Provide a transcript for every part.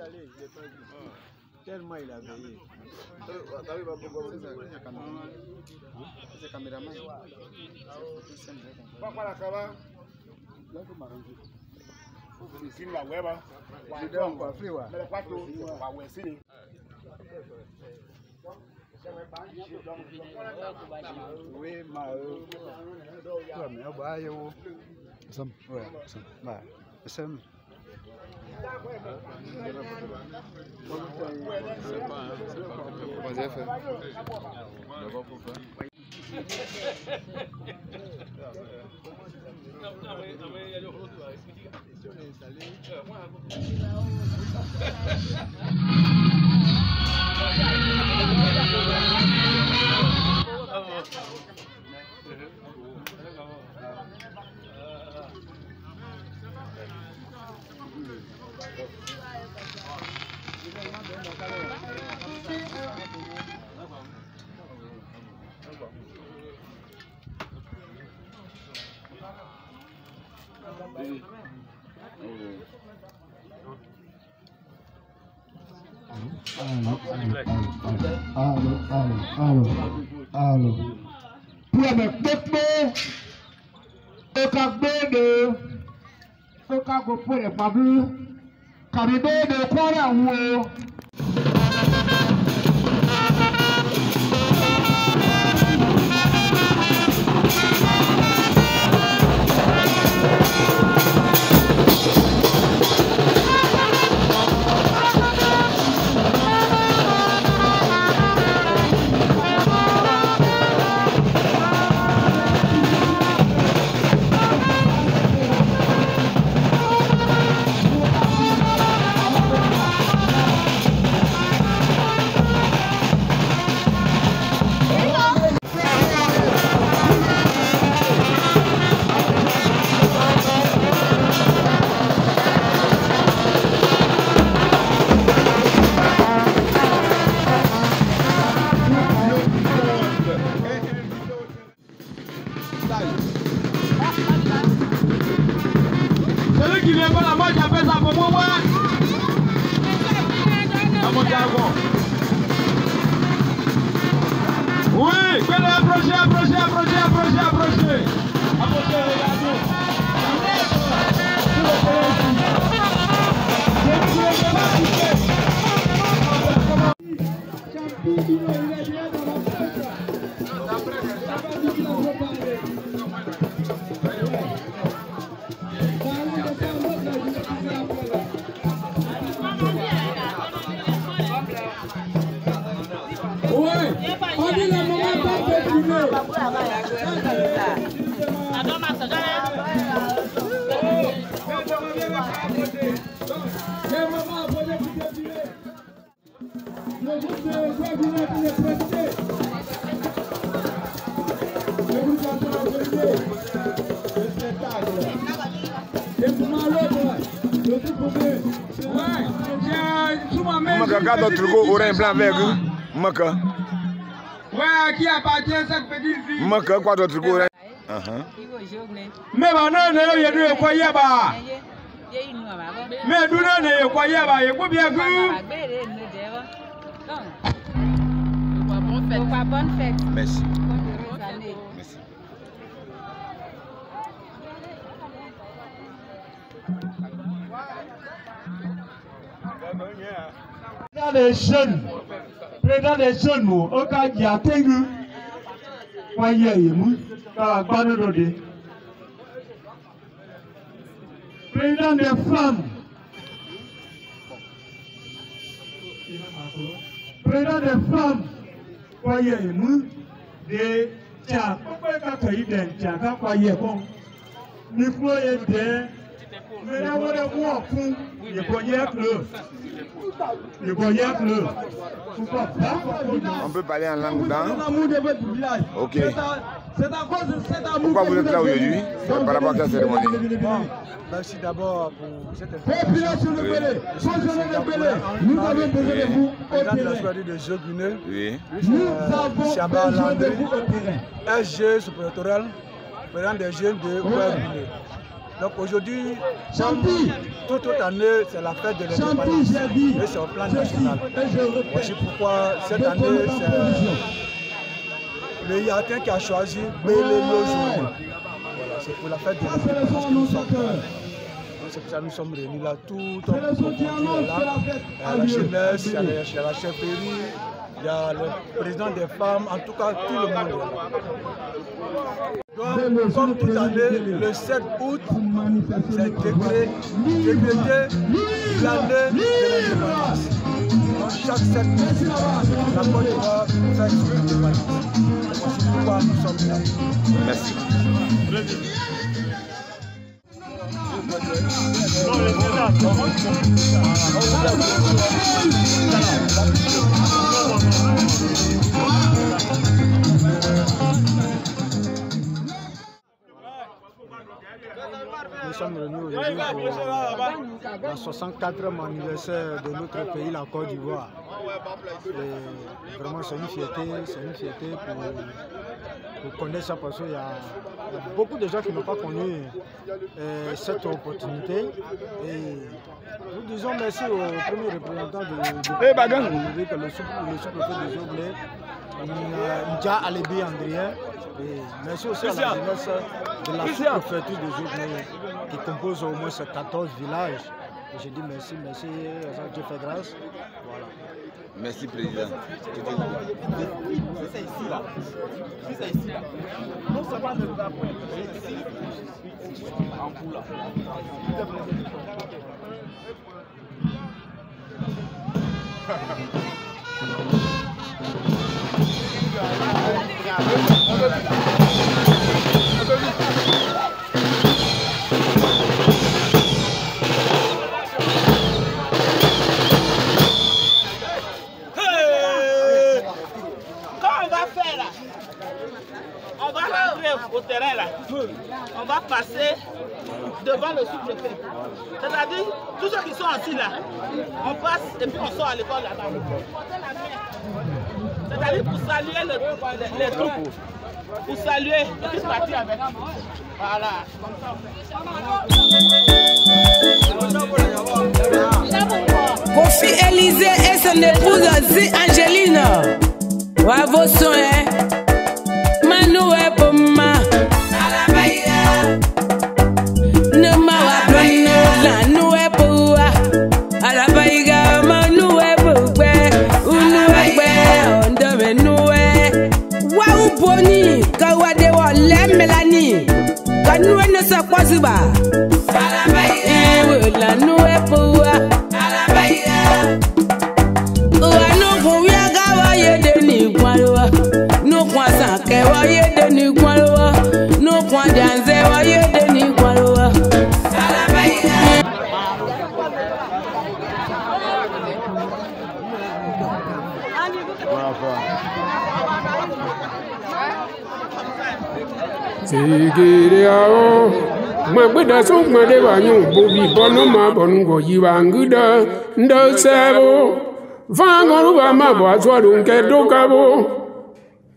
allé, je l'ai pas vu. Tellement il a veillé. C'est caméraman. Oui, Allô. Pour avec Pekmo, Okagbedo, Okagopo de Pablo, Kabido de Kwarawo. Celui qui vient pas la moi j'appelle ça pour moi, ouais. Oui, fais-le approcher. Approchez, regardez. Regarde notre go orange blanc vert. Maka. Ouais, qui appartient à cette petite fille? Maka, quoi d'autre go orange? Mais maintenant, il y a deux quoi y a pas. Mais d'où il y a quoi y a pas? Il faut bien que. Bonne fête. Merci. Merci. Président des jeunes, au cas d'y atteindre, président des femmes, de Tchak, pourquoi il y a des Tchak, quoi y est bon, micro est bien, mais là, on est bon, il connaît le. On peut parler en langue dans. Ok. C'est à cause de cet amour. Pourquoi vous êtes là aujourd'hui par rapport à cette cérémonie? Merci d'abord pour cette Population de Bélé, nous avons besoin de vous au terrain. de Jeux Guinée. Oui. Nous avons besoin de vous au terrain. SG supérieur, président des jeunes de Guinée. Donc aujourd'hui, toute année, c'est la fête de l'indépendance. Et c'est au plan national. Voici pourquoi cette année, c'est le Yatin qui a choisi Bélé Lojou. Voilà, c'est pour la fête de l'indépendance que nous sommes là. C'est pour ça que nous sommes réunis là, tout un groupe est là. La jeunesse, il y a la chefferie, il y a le président des femmes, en tout cas tout le monde est là. Donc, comme toute année, le 7 août, c'est décrété l'année de l'indépendance. Donc chaque 7 août, la Côte d'Ivoire fait son indépendance. C'est pourquoi nous sommes là. Merci. Nous sommes réunis aujourd'hui pour la 64e anniversaire de notre pays, la Côte d'Ivoire. Vraiment, c'est une fierté pour connaître ça parce qu'il y a beaucoup de gens qui n'ont pas connu cette opportunité. Et nous disons merci au premier représentant de le sous-préfet de Zoglé, Ndja Alebi Andrien. Et merci aussi à la jeunesse de la sous-préfecture de Zoglé qui compose au moins 14 villages. Et je dis merci, Dieu fait grâce. Voilà. Merci, Président. C'est ici, là. C'est ici, là. Non, ça va ne pas après. C'est ici. En cours, là. Au terrain là, on va passer devant le sous-préfet. C'est-à-dire, tous ceux qui sont assis là, on passe et puis on sort à l'école là-bas. C'est-à-dire pour saluer les troupes, pour saluer, et puis partir avec. Voilà, Kofi Élisée et son épouse Zi Angeline. Bravo soin. Manoué Poma. Ne m'a pas la noué Poua. À la Baïga, Manoué Poupé. Unoué, on devait noué. Waouh, Boni, Kawade, Lemmelani. Kanoué ne se croise pas. À la Baïga, la noué Poua. À la Baïga. Nous pouvons y avoir de Nigualoa. Nous croisons que voyez de Nigualoa. Nous croisons que voyez de Nigualoa. À la Baïga. Sigiriao, Mabuda Sukma de Banyu, Bobby Bonoma, Bongo, Yivanguda, Ndosabo, Vangoruba Mabo, Swadunke Dokabo,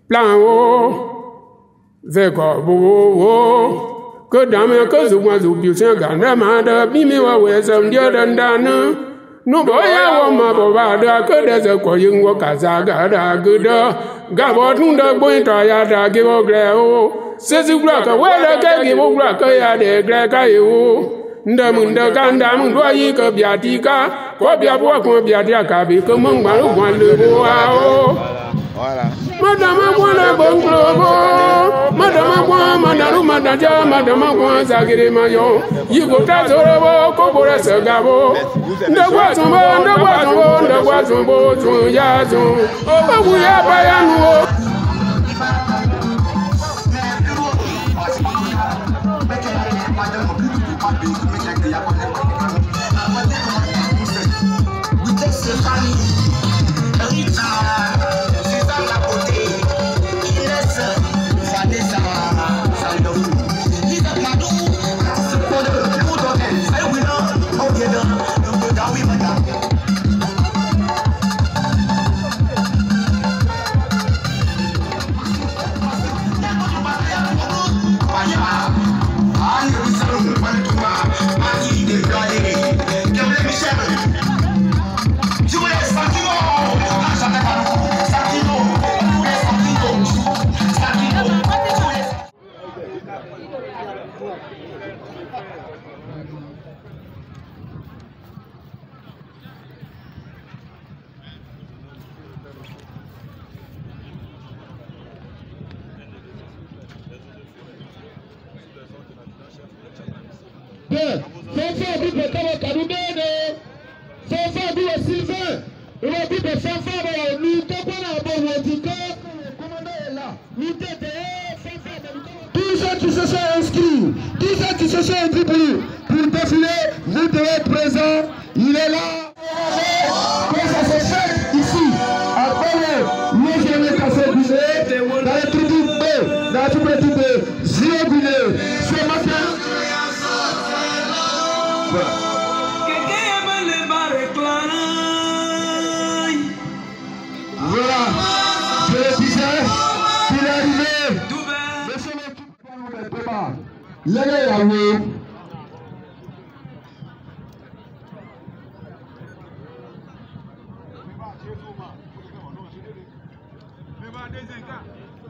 Plano, Veko, que dame que je vois au butin, Gandamada, Bimiwa, where some dear than Dana. No boy, I want my bovada, que there's a coying work as I got a good Gabotunda boy, Tayada, give a greo. Says you block a well, I give a block a de Grecaio. Ndamunda Gandam, Doyika Biatica, Quabia Boa Biatica, become among my one little wow. Madame Buona Bonglobo, Madame Buona, Madame Madaja, Madame Buona Zagrimayo, you go Tazoro, Cobora Sagabo, the Watson, Yazo, oh, we are Bayano. Sylvain. Fanfare du Bekaba Kanoubene. Fanfare du Sylvain. On va dire que fanfare, nous t'appelons à bon Watika. Le commandant est là. Nous tous ceux qui se sont inscrits, tous ceux qui se sont inscrits pour défiler, vous devez être présents. Il est là. Que ça se fait ici, à Belle, nous allons casser Guinée, dans la tribu B, dans la tribu B, Zio Guinée, ce matin. Voilà, je le disais, il est arrivé. Monsieur le débat, l'année là-haut.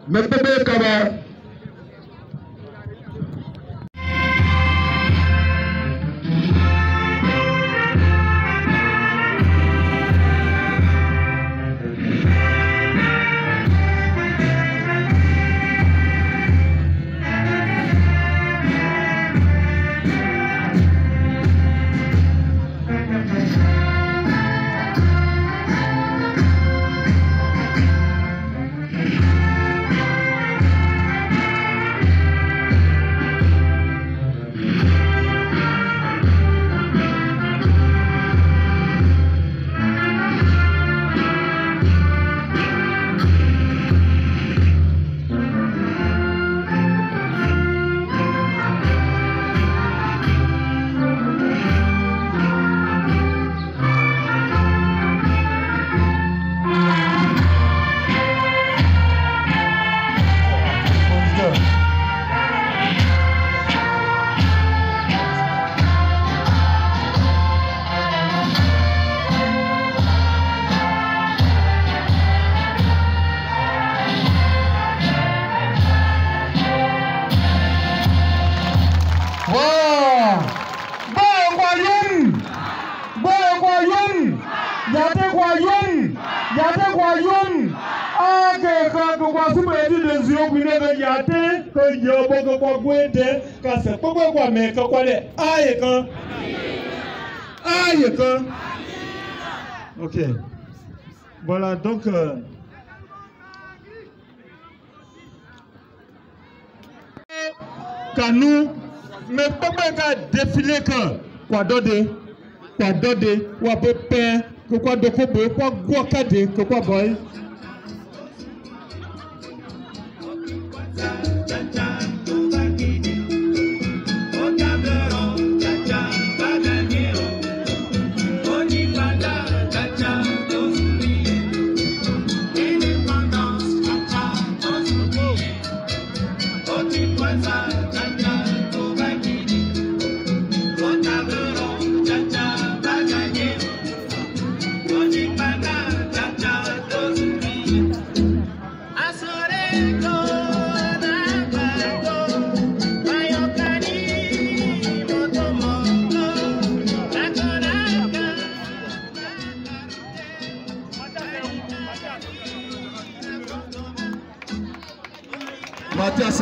Mais bébé Kaba. Ok. Voilà, donc quand nous, mais pas qu'à défiler que quoi dodé, quoi pépin, que quoi dokobo, quoi guacade, que quoi boy. Mathias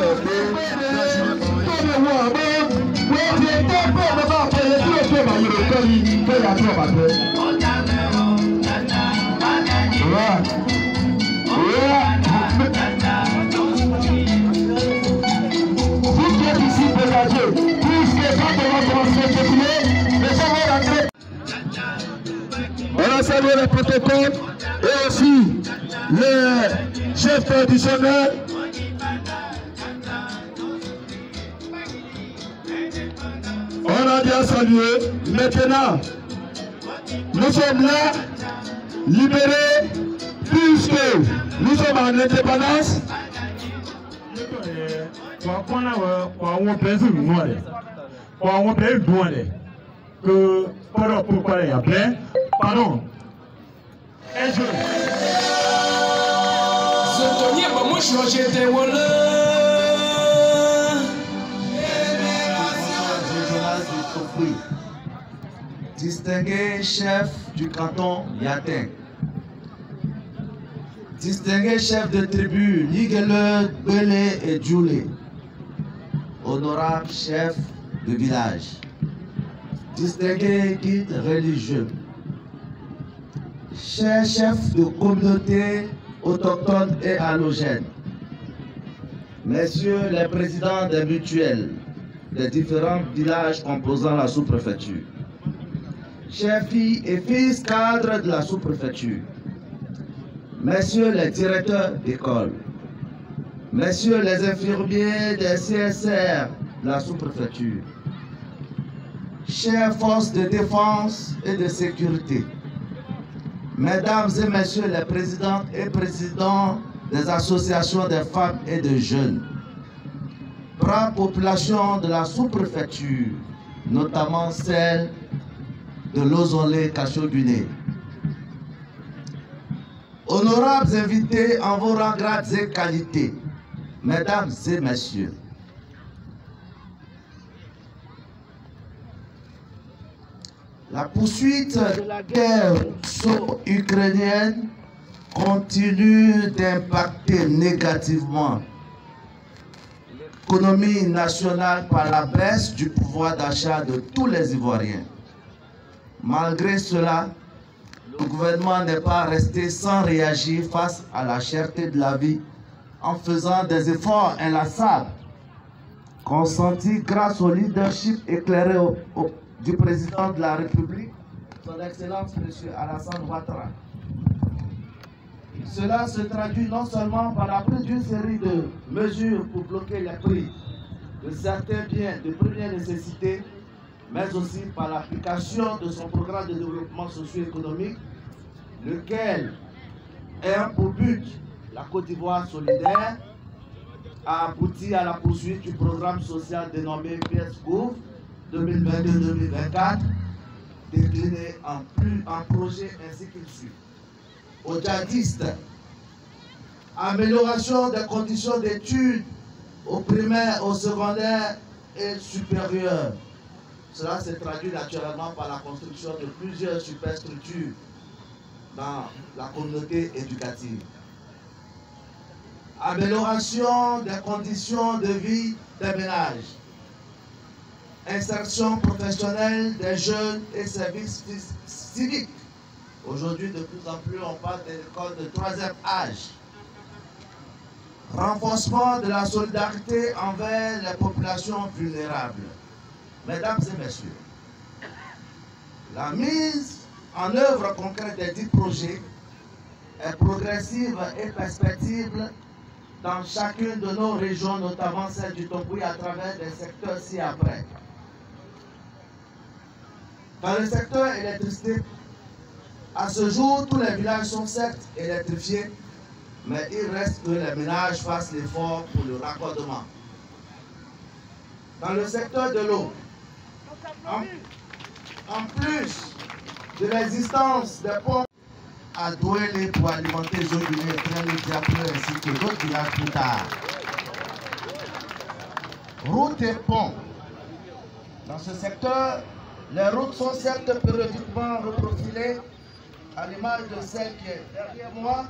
on a salué le protocole et aussi le chef traditionnel. On a bien salué. Maintenant, nous sommes là, libérés, puisque nous sommes en indépendance. Pardon. Distingué chef du canton Yatin, distingué chef de tribu Nigele, Belé et Djoulé, honorable chef de village, distingués guides religieux, chers chefs de communautés autochtones et allogènes, messieurs les présidents des mutuelles des différents villages composant la sous-préfecture, chers filles et fils cadres de la sous-préfecture, messieurs les directeurs d'école, messieurs les infirmiers des CSR de la sous-préfecture, chères forces de défense et de sécurité, mesdames et messieurs les présidentes et présidents des associations des femmes et des jeunes, brave population de la sous-préfecture, notamment celle de Lozonlé-Kacho-Guinée. Honorables invités en vos rangs, grades et qualités, mesdames et messieurs, la poursuite de la guerre ukrainienne continue d'impacter négativement l'économie nationale par la baisse du pouvoir d'achat de tous les Ivoiriens. Malgré cela, le gouvernement n'est pas resté sans réagir face à la cherté de la vie en faisant des efforts inlassables, consentis grâce au leadership éclairé du président de la République, son Excellence M. Alassane Ouattara. Cela se traduit non seulement par la prise d'une série de mesures pour bloquer les prix de certains biens de première nécessité, mais aussi par l'application de son programme de développement socio-économique, lequel a pour but la Côte d'Ivoire solidaire, a abouti à la poursuite du programme social dénommé PSGouv 2022-2024, décliné en projets ainsi qu'il suit. Aux djihadistes, amélioration des conditions d'études au primaire, au secondaire et supérieur. Cela se traduit naturellement par la construction de plusieurs superstructures dans la communauté éducative. Amélioration des conditions de vie des ménages. Insertion professionnelle des jeunes et services civiques. Aujourd'hui, de plus en plus, on parle de l'école de troisième âge. Renforcement de la solidarité envers les populations vulnérables. Mesdames et messieurs, la mise en œuvre concrète des 10 projets est progressive et perspective dans chacune de nos régions, notamment celle du Tombouy, à travers des secteurs ci-après. Dans le secteur électricité, à ce jour, tous les villages sont certes électrifiés, mais il reste que les ménages fassent l'effort pour le raccordement. Dans le secteur de l'eau, en plus de l'existence des ponts à Douélé pour alimenter Zoguiné, Tréli-Diapleu ainsi que d'autres villages plus tard. Routes et ponts. Dans ce secteur, les routes sont certes périodiquement reprofilées à l'image de celle qui est derrière moi,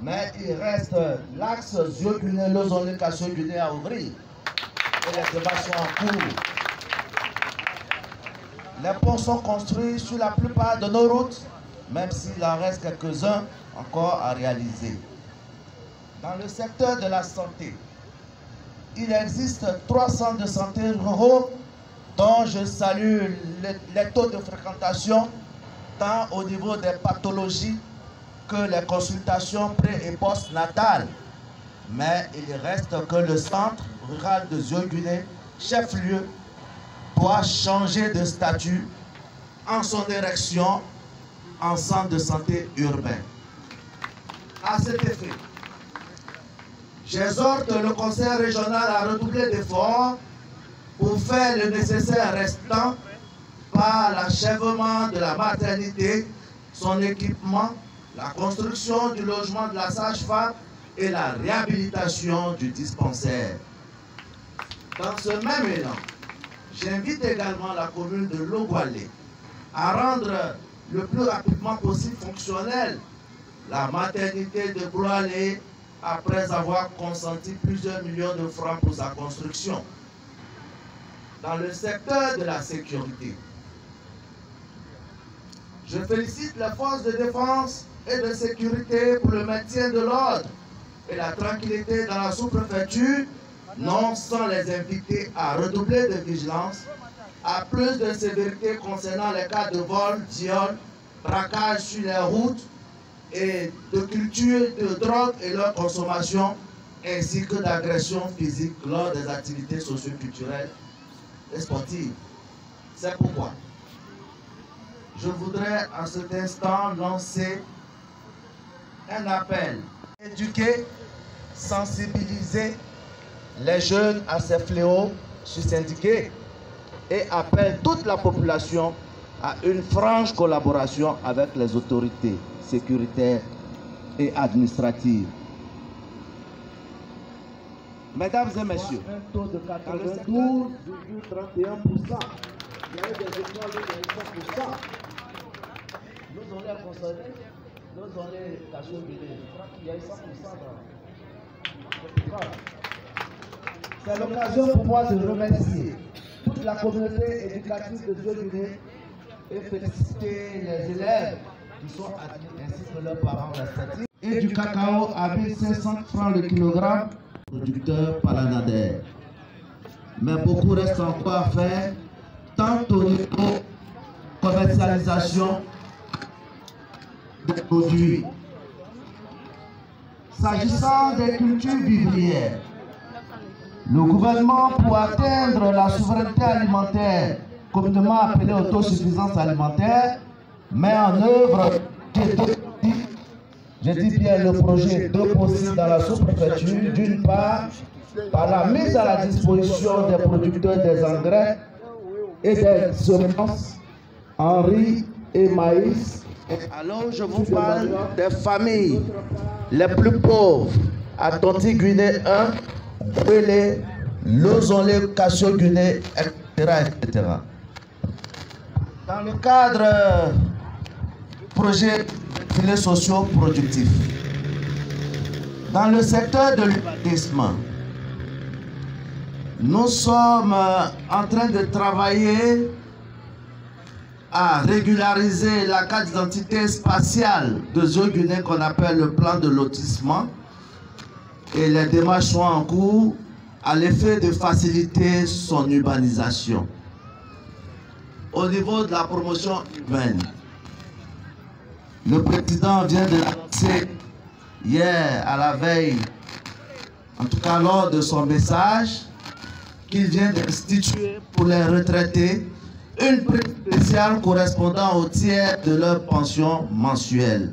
mais il reste l'axe Zoguiné-Lozonlé-Kacho-Guinée à ouvrir et les débats sont en cours. Les ponts sont construits sur la plupart de nos routes, même s'il en reste quelques-uns encore à réaliser. Dans le secteur de la santé, il existe 3 centres de santé ruraux dont je salue les taux de fréquentation tant au niveau des pathologies que les consultations pré- et post-natales. Mais il reste que le centre rural de Zoguiné, chef-lieu, doit changer de statut en son érection en centre de santé urbain. À cet effet, j'exhorte le conseil régional à redoubler d'efforts pour faire le nécessaire restant par l'achèvement de la maternité, son équipement, la construction du logement de la sage-femme et la réhabilitation du dispensaire. Dans ce même élan, j'invite également la commune de Logoualé à rendre le plus rapidement possible fonctionnelle la maternité de Broualé après avoir consenti plusieurs millions de francs pour sa construction. Dans le secteur de la sécurité, Je félicite les forces de défense et de sécurité pour le maintien de l'ordre et la tranquillité dans la sous-préfecture, non sans les inviter à redoubler de vigilance, à plus de sévérité concernant les cas de vol, viol, braquage sur les routes et de culture de drogue et leur consommation, ainsi que d'agressions physiques lors des activités socio-culturelles et sportives. C'est pourquoi je voudrais à cet instant lancer un appel. Éduquer, sensibiliser les jeunes à ces fléaux syndiqués et appelle toute la population à une franche collaboration avec les autorités sécuritaires et administratives. Mesdames et messieurs, un taux de 92,31%. Il y a eu des écoles de 100%. Nous on les consommés, nous on les cachés au Bénin. Je crois qu'il y a eu 100% dans C'est l'occasion pour moi de remercier toute la communauté éducative de Dieu-Guinée et féliciter les élèves qui sont admis ainsi que leurs parents respectifs. Et du cacao à 1500 francs le kilogramme, producteur Palanader. Mais beaucoup reste encore à faire, tant au niveau commercialisation des produits. S'agissant des cultures vivrières, le gouvernement, pour atteindre la souveraineté alimentaire, communément appelée autosuffisance alimentaire, met en œuvre, je dis bien le projet d'eau possible dans la sous-préfecture, d'une part, par la mise à la disposition des producteurs des engrais et des semences en riz et maïs. Alors je vous parle des familles les plus pauvres à Tonti-Guinée 1, Pelé, Lozonlé, Cassio-Guinée, etc. Dans le cadre du projet filets sociaux productifs, dans le secteur de l'urbanisme, nous sommes en train de travailler à régulariser la carte d'identité spatiale de Dieu-Guinée qu'on appelle le plan de lotissement, et les démarches sont en cours à l'effet de faciliter son urbanisation. Au niveau de la promotion urbaine, le président vient de l'annoncer hier à la veille, en tout cas lors de son message, qu'il vient d'instituer pour les retraités une prime spéciale correspondant au tiers de leur pension mensuelle.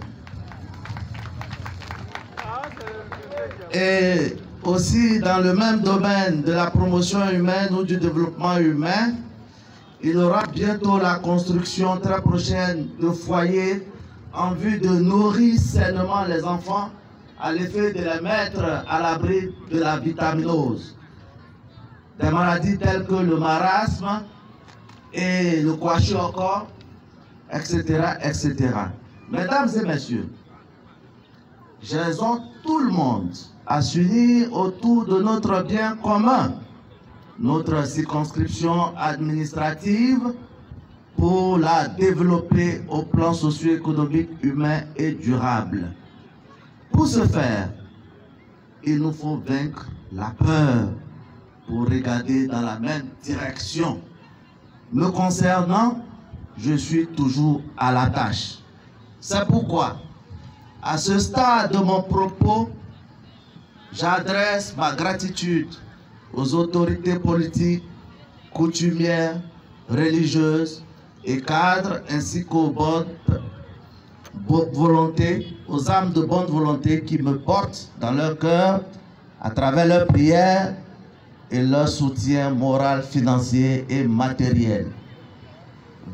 Et aussi dans le même domaine de la promotion humaine ou du développement humain, il aura bientôt la construction très prochaine de foyers en vue de nourrir sainement les enfants à l'effet de les mettre à l'abri de la vitaminose. Des maladies telles que le marasme et le kwashiorkor, etc., etc. Mesdames et messieurs, j'exhorte tout le monde à s'unir autour de notre bien commun, notre circonscription administrative, pour la développer au plan socio-économique, humain et durable. Pour ce faire, il nous faut vaincre la peur pour regarder dans la même direction. Me concernant, je suis toujours à la tâche. C'est pourquoi, à ce stade de mon propos, j'adresse ma gratitude aux autorités politiques, coutumières, religieuses et cadres, ainsi qu'aux bonnes volontés, aux âmes de bonne volonté qui me portent dans leur cœur à travers leurs prières et leur soutien moral, financier et matériel.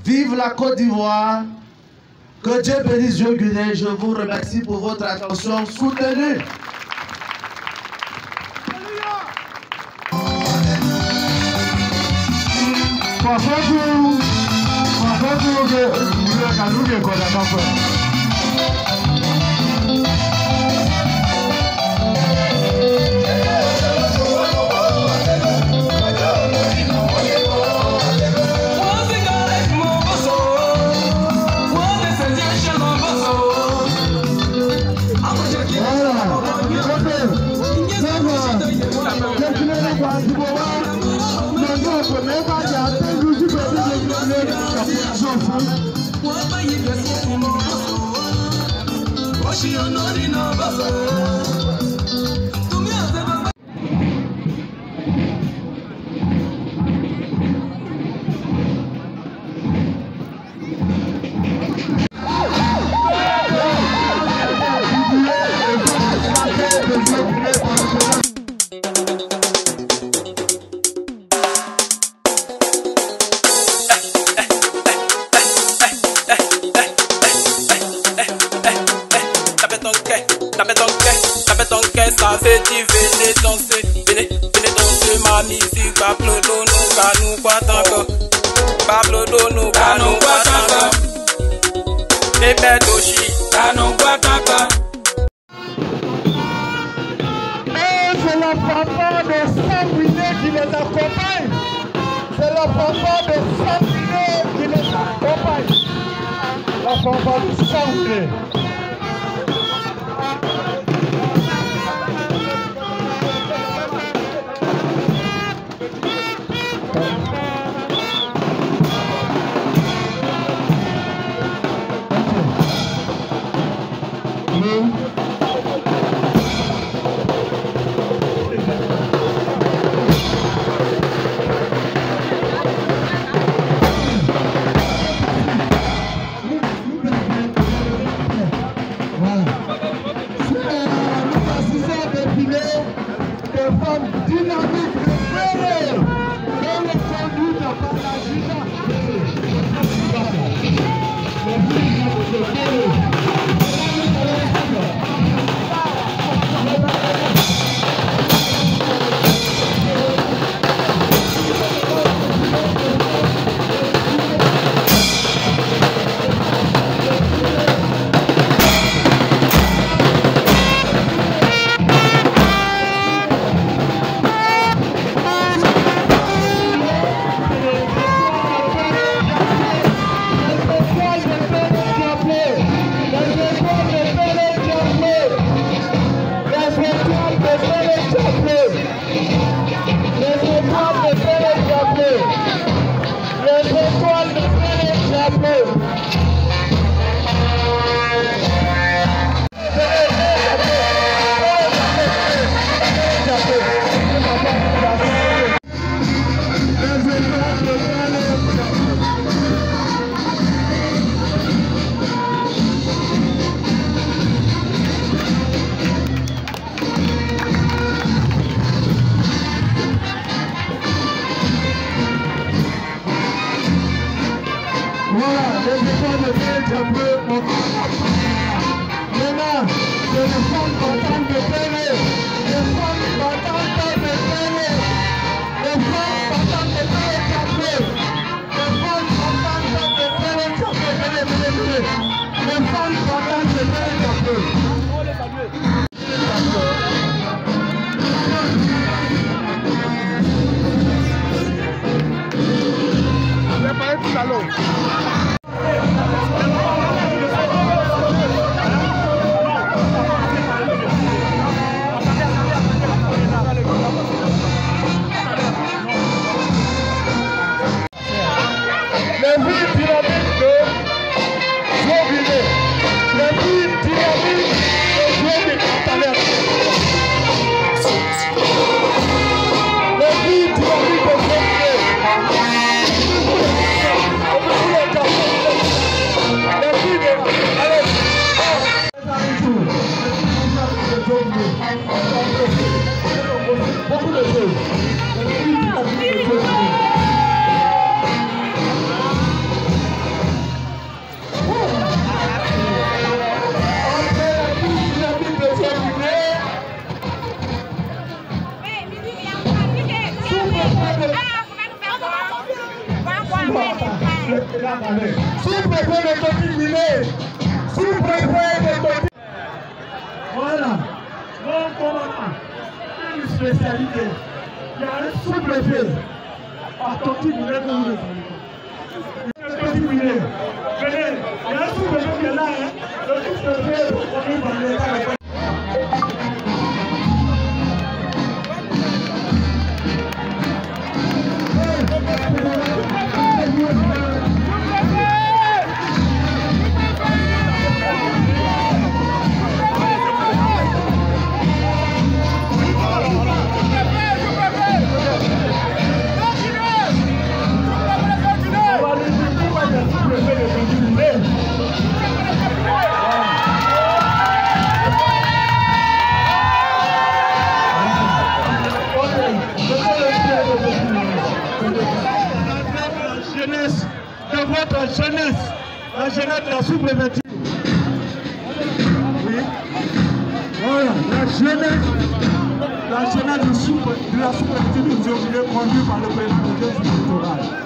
Vive la Côte d'Ivoire, que Dieu bénisse Dieu-Guinée. Je vous remercie pour votre attention soutenue. Ça fait tu venez danser, venez danser ma musique. Pablo Dono, Kanou Kwatanga. Pablo Dono, Kanou Kwatanga. Bébé Doshi, Kanou Kwatanga. Et c'est la fanfare de Sanguiné qui les accompagne. C'est la fanfare de Sanguiné qui les accompagne. La fanfare de Sanguiné. Sous-préfet de Toki-Guinée, sous-préfet de Toki. Voilà, mon commandant, une spécialité. Il y a un sous-préfet à Toki-Guinée que vous le Toki-Guinée. Venez, il y a un sous-préfet qui est là, hein. Le sous-préfet est reconnu par l'État. préventive. Oui. Voilà, la jeunesse de la sous-préfecture nous est obligée conduite par le président de l'électoral.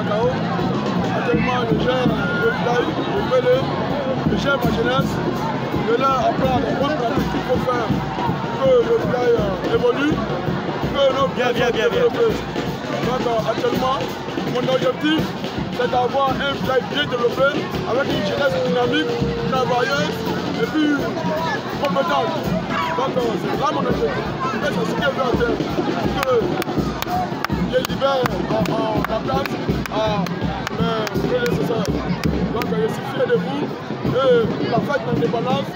Macao. Actuellement, je gère le village, le Pélé, je gère ma jeunesse. Je là après les bonnes pratiques qu'il faut faire pour que le village évolue, pour que nos villages soient développés. Donc actuellement, mon objectif, c'est d'avoir un village bien développé, avec une jeunesse dynamique, travailleuse et puis compétente. Donc c'est là mon objectif. Et c'est ce que je veux faire. Que je libère la place à mes prédécesseurs. Donc je suis fier de vous. Et la fête d'indépendance,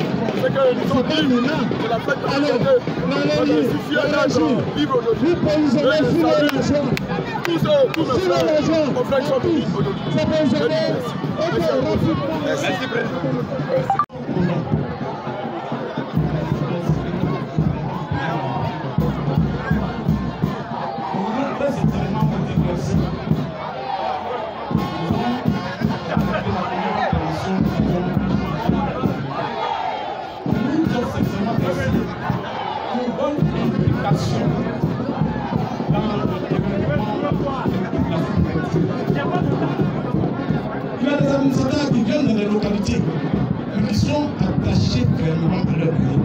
c'est que nous sommes libres. C'est la fête de la liberté. Donc je suis fier d'être libre aujourd'hui. Et je salue tous mes frères, mon frère qui sont venus aujourd'hui. Merci. Merci, président. Il y a des administrateurs qui viennent dans les localités, mais qui sont attachés fermement à leur pays.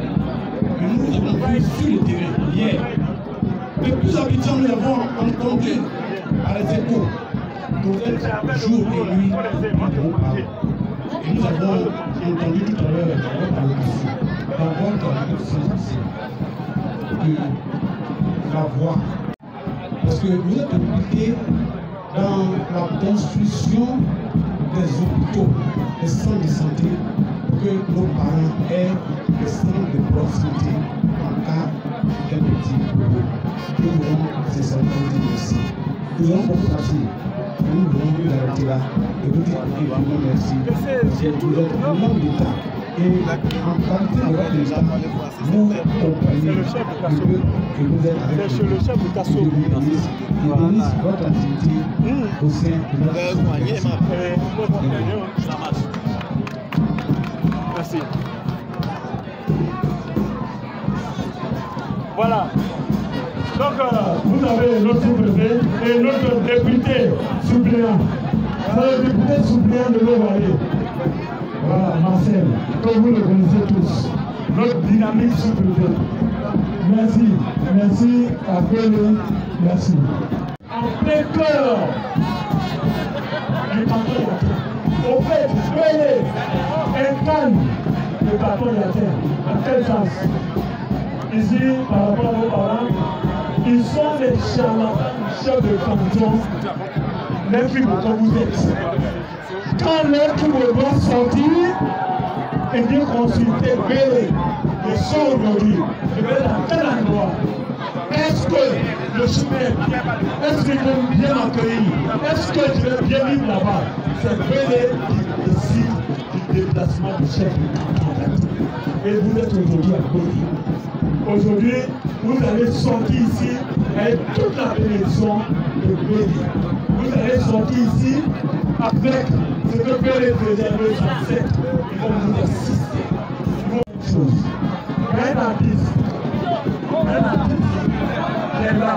Mais nous avons vu sur le terrain hier. Les plus habitants, nous avons entendu à les échos, jour et nuit, et nous avons entendu tout à l'heure dans votre séance de la voix. Parce que vous êtes impliqués dans la construction des hôpitaux, des centres de santé, pour que nos parents aient des centres de proximité en cas d'un petit problème. Nous voulons ces centres ici. Nous allons beaucoup passer. Nous voulons arrêter là et vous dire évidemment merci. C'est tout le monde d'État. Et en qualité de l'État, vous comprenez que vous êtes avec le chef de Casso. Il bénisse votre activité au sein de notre société. Merci. Voilà. Donc, vous avez notre sous-préfet et notre député suppléant. C'est le député suppléant de l'Eau-Vallée. Voilà, Marcel, comme vous le connaissez tous. Notre dynamique sous-préfet. Merci. Merci à Pélé. Merci. En plein cœur du canton Yaté. Au fait, Pélé incarne le canton Yaté. En quel sens? Ici, par rapport aux parents, ils sont les charlatans chefs de canton, les films que vous êtes. Quand leur tour doit sortir, et bien consulter Pélé, le son aujourd'hui, je vais dans quel endroit? Est-ce que le chemin est bien? Est-ce qu'ils vont bien accueillir? Est-ce que je vais bien vivre là-bas? C'est Pélé qui décide du déplacement du chef du canton. Et vous êtes aujourd'hui à Boni. Aujourd'hui, vous allez sortir ici avec toute la bénédiction de Pélé. Vous allez sortir ici avec ce que Pélé faisait avec son ancêtre. Ils vont vous assister. Ils vont faire une chose. Un artiste qui est là.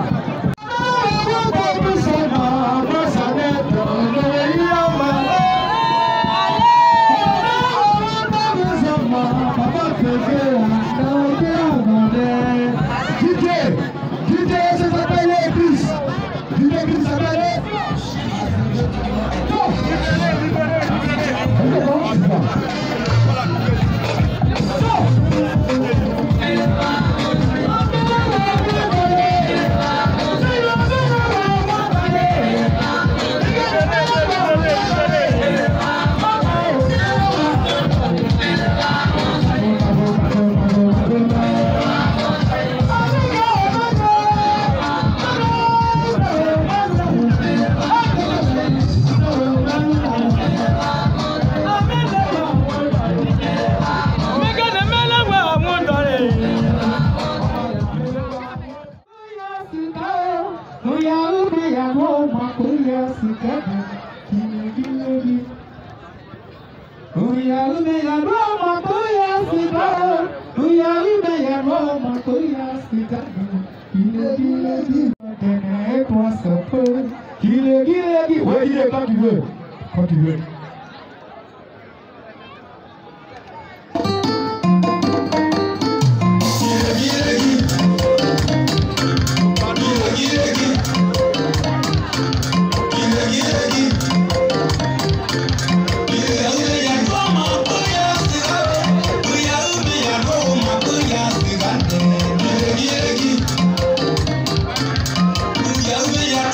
Qui Ouais, il est quand tu veux. Quand tu veux. Yeah.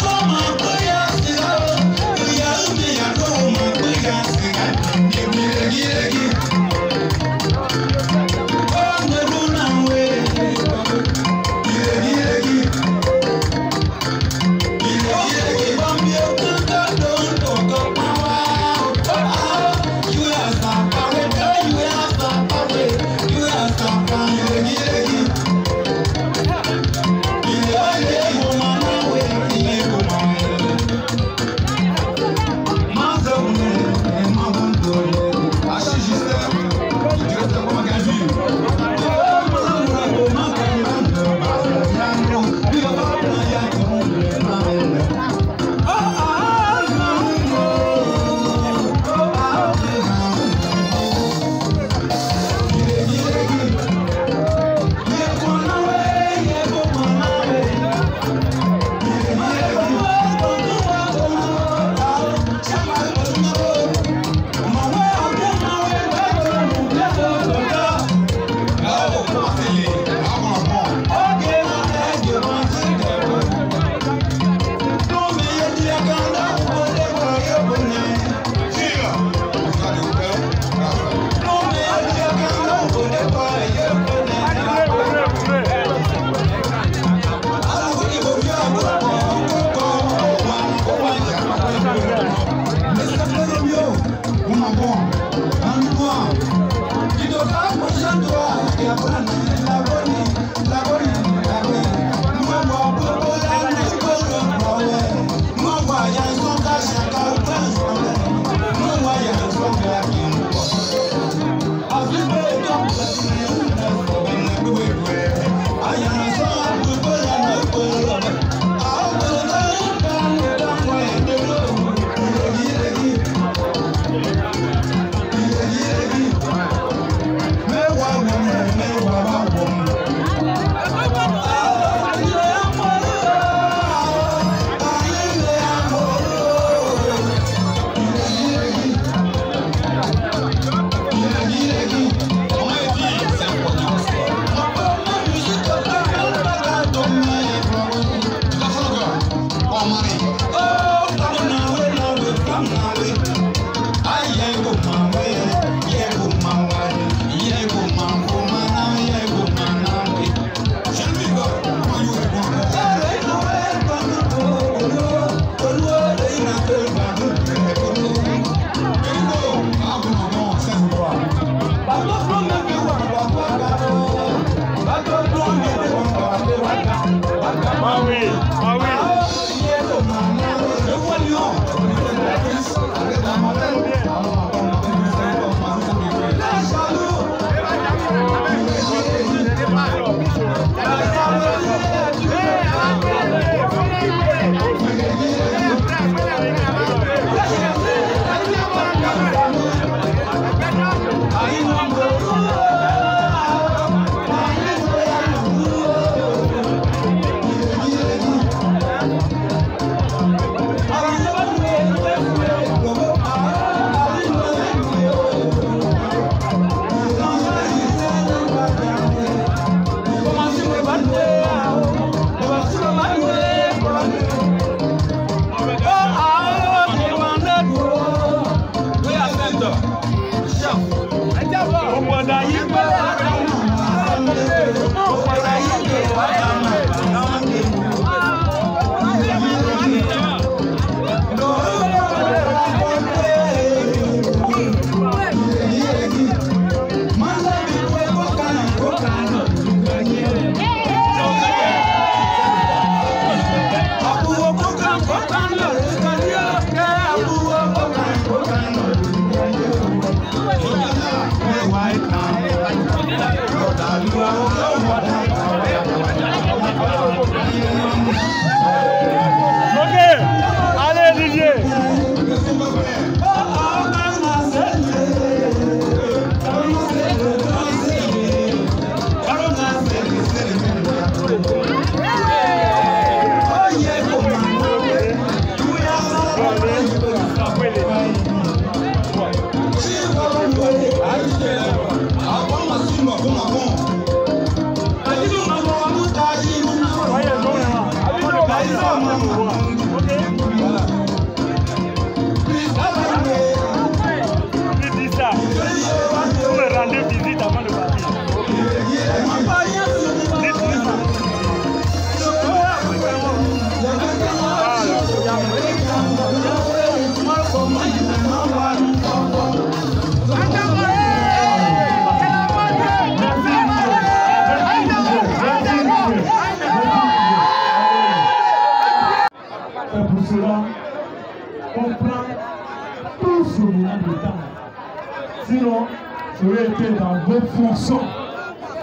Sinon, ça aurait été dans vos fonctions.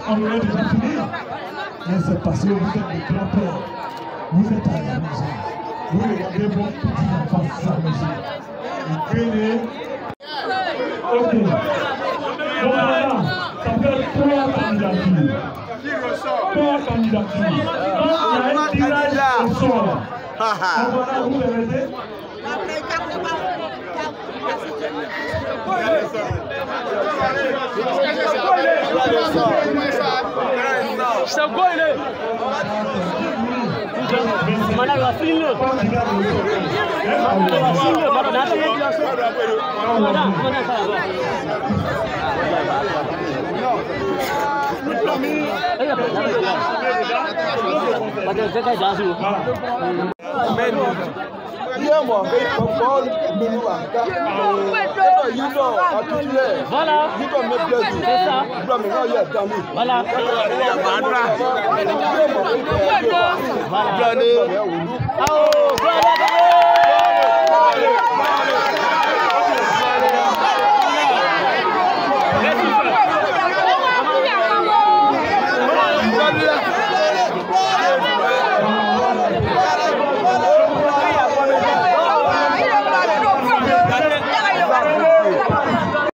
On aurait déjà fini. Mais c'est parce que vous êtes des grands-pères. Vous êtes à la maison. Vous regardez vos petits-enfants à la maison. Vous prenez. Ok. Donc voilà, ça fait 3 candidatures. 3 candidatures. Donc il y a un tirage au sort. Donc voilà, vous verrez. C'est quoi il est? Mana la fille là. La fille là, mana la fille là. Voilà. C'est ça. Voilà. Voilà.